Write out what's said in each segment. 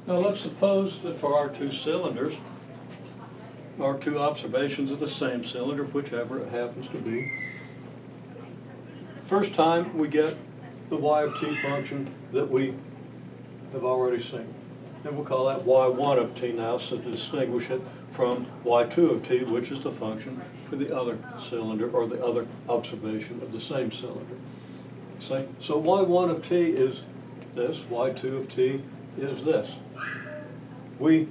Now let's suppose that for our two cylinders, our two observations of the same cylinder, whichever it happens to be, first time we get the y of t function that we have already seen. And we'll call that y1 of t now, so to distinguish it from y2 of t, which is the function for the other cylinder or the other observation of the same cylinder. So y1 of t is this, y2 of t is this. We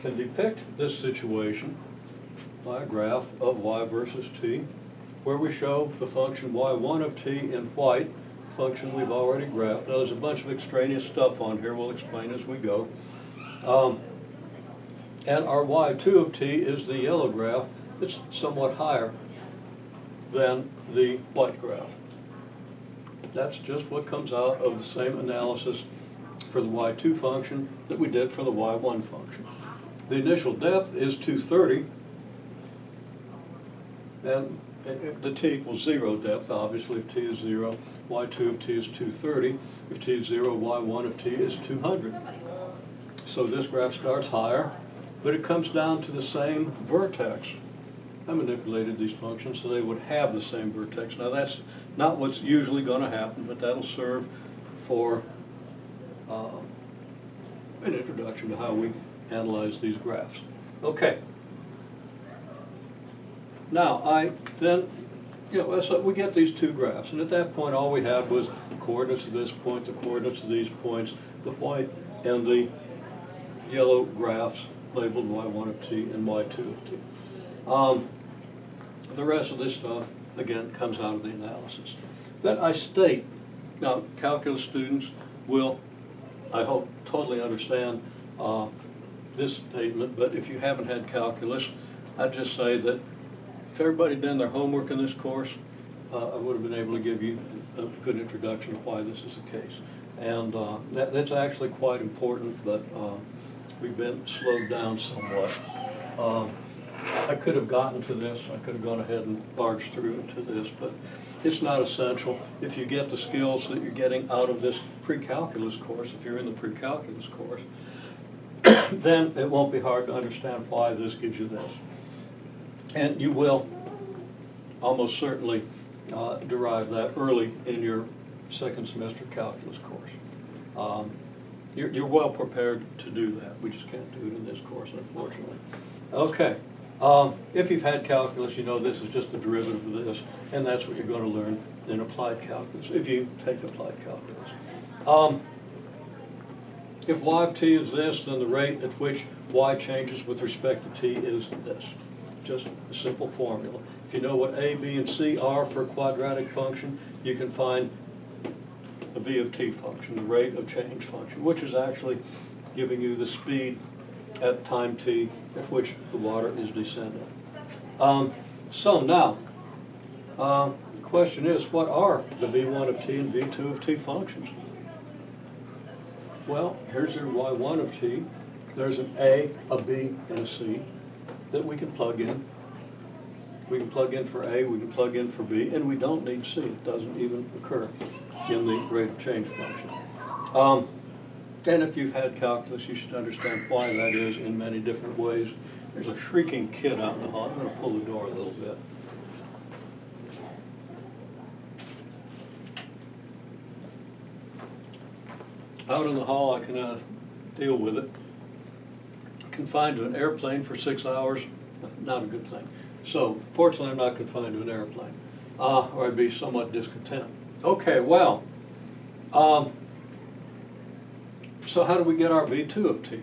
can depict this situation by a graph of y versus t, where we show the function y1 of t in white, function we've already graphed. Now there's a bunch of extraneous stuff on here we'll explain as we go. And our y2 of t is the yellow graph. It's somewhat higher than the white graph. That's just what comes out of the same analysis for the y2 function that we did for the y1 function. The initial depth is 230, and the t equals 0 depth, obviously. If t is 0, y2 of t is 230. If t is 0, y1 of t is 200. So this graph starts higher, but it comes down to the same vertex. I manipulated these functions so they would have the same vertex. Now that's not what's usually going to happen, but that'll serve for an introduction to how we analyze these graphs. Okay. Now so we get these two graphs, and at that point all we had was the coordinates of this point, the coordinates of these points, the white and the yellow graphs labeled y1 of t and y2 of t. The rest of this stuff, again, comes out of the analysis. Then I state, now calculus students will, I hope, totally understand this statement, but if you haven't had calculus, I'd just say that if everybody had done their homework in this course, I would have been able to give you a good introduction of why this is the case. And that's actually quite important, but we've been slowed down somewhat. I could have gotten to this, I could have gone ahead and barged through into this, but it's not essential. If you get the skills that you're getting out of this pre-calculus course, if you're in the pre-calculus course, then it won't be hard to understand why this gives you this. And you will almost certainly derive that early in your second semester calculus course. You're well prepared to do that. We just can't do it in this course, unfortunately. Okay. If you've had calculus, you know this is just the derivative of this, and that's what you're going to learn in applied calculus, if you take applied calculus. If y of t is this, then the rate at which y changes with respect to t is this. Just a simple formula. If you know what a, b, and c are for a quadratic function, you can find the v of t function, the rate of change function, which is actually giving you the speed at time t at which the water is descending. So now, the question is, what are the v1 of t and v2 of t functions? Well, here's your y1 of t. There's an a, b, and a c that we can plug in. We can plug in for a, we can plug in for b, and we don't need c. It doesn't even occur in the rate of change function. And if you've had calculus, you should understand why that is in many different ways. There's a shrieking kid out in the hall. I'm going to pull the door a little bit. Out in the hall, I cannot deal with it. Confined to an airplane for 6 hours, not a good thing. So, fortunately, I'm not confined to an airplane, or I'd be somewhat discontent. Okay, well, so how do we get our v2 of t?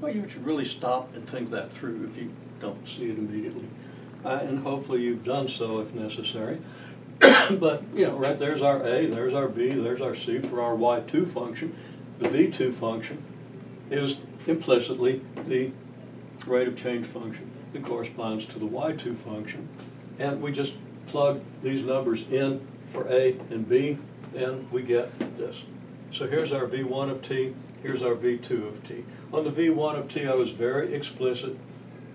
Well, you should really stop and think that through if you don't see it immediately. And hopefully you've done so if necessary. But, you know, right there's our a, there's our b, there's our c for our y2 function. The v2 function is implicitly the rate of change function that corresponds to the y2 function. And we just plug these numbers in for a and b, and we get this. So here's our v1 of t, here's our v2 of t. On the v1 of t, I was very explicit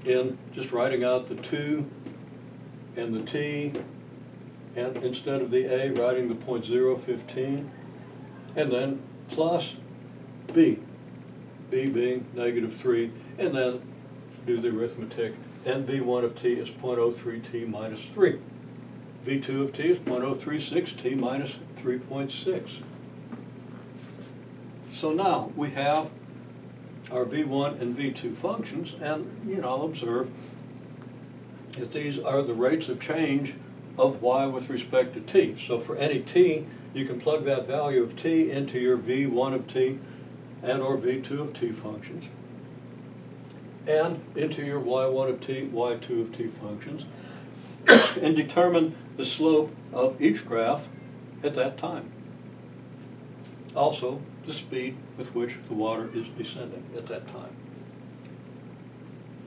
in just writing out the 2 and the t, and instead of the a, writing the 0.015, and then plus b. b being -3, and then do the arithmetic, and v1 of t is 0.03 t minus 3. v2 of t is 0.036 t minus 3.6. So now we have our v1 and v2 functions, and I'll observe that these are the rates of change of y with respect to t. So for any t, you can plug that value of t into your v1 of t and or v2 of t functions, and into your y1 of t, y2 of t functions, and determine the slope of each graph at that time. Also, the speed with which the water is descending at that time.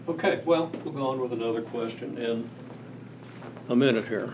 Okay, well, we'll go on with another question in a minute here.